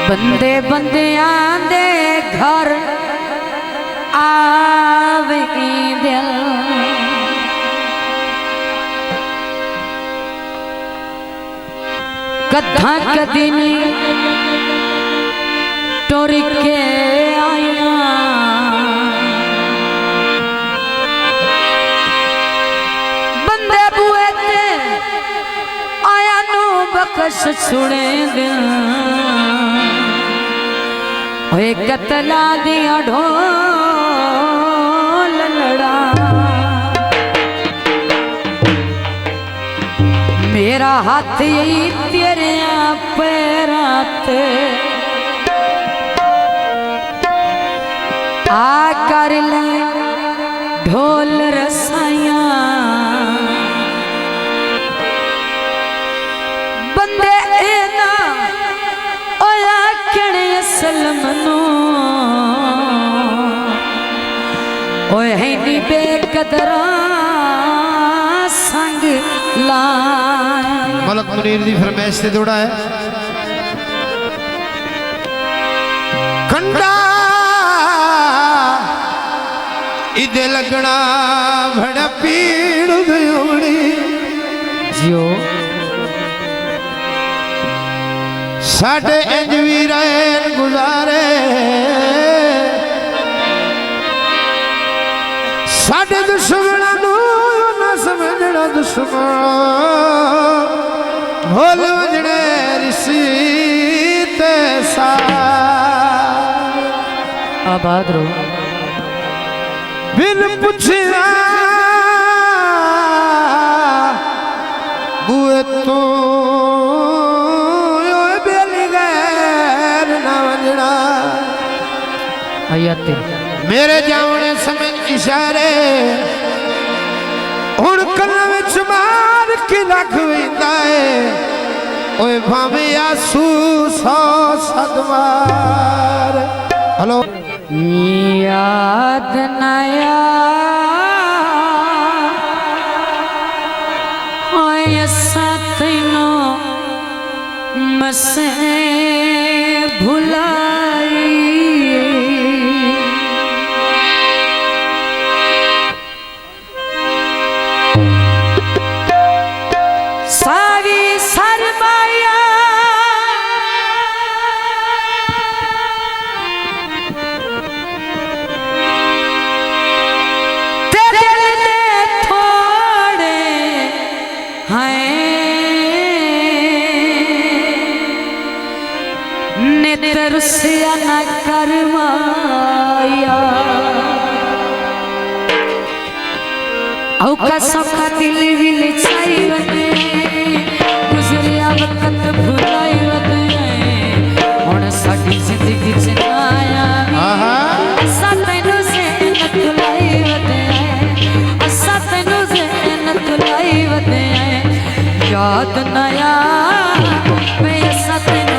बंदे बंदियां दे घर आवे दिल, कद्दा कदी नहीं टुर के आया, बंदे बुए ते आया नू बख्श छुड़े दिल, ओए कतला दिया ढोल लड़ा, मेरा हाथ यही तेरे पैरां ते आ कर ले ढोल रसाइया, बंदे एना ओया कणे असल मनो, ओए है नी बेकदरा संग लाया। मलक मुनीर दी फरमाइश से जोड़ा है कंडा इदे लगना बड़ा पीड़ दयोड़ी जियो साडे इंज वी रैन गुजारे, साडे दुश्मना नू ना समझना दुश्मन, भोल वजने ऋषि ते सा आबाद रो बिन पुछया बुए तो बेली गैर ना वजना, आयाते मेरे जावने समय इशारे हुण कन्ना विच मार के लख वेंदा है, ओए भावे आंसू 100 सदवार। हेलो याद नया ओए साथनो मसे भुलाई, सारी सरमाया तेरे लिए थोड़े हैं, नेत्र से न करवाया, औ कसम दिल विल छाई वने, गुजरिया वक्त भुलाई वने, हुण साडी जिंदगी च आया असा तैनू ज़ैनत लाई वने, असा तैनू ज़ैनत लाई वने, याद नया मैं असा तैनू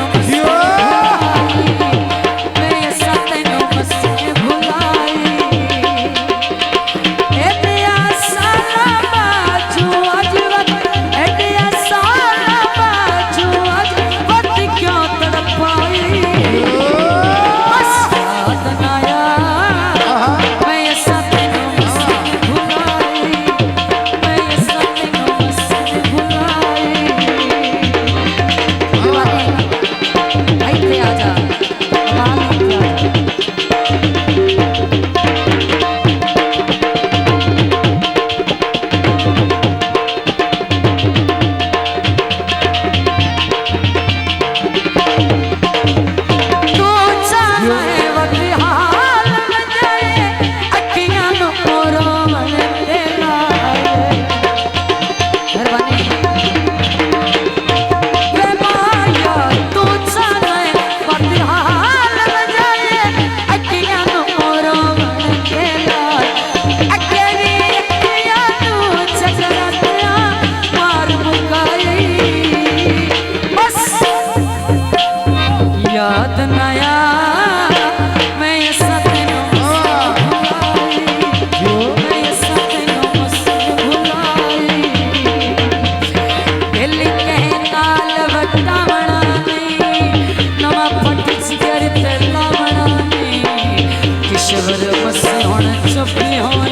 दुखी होए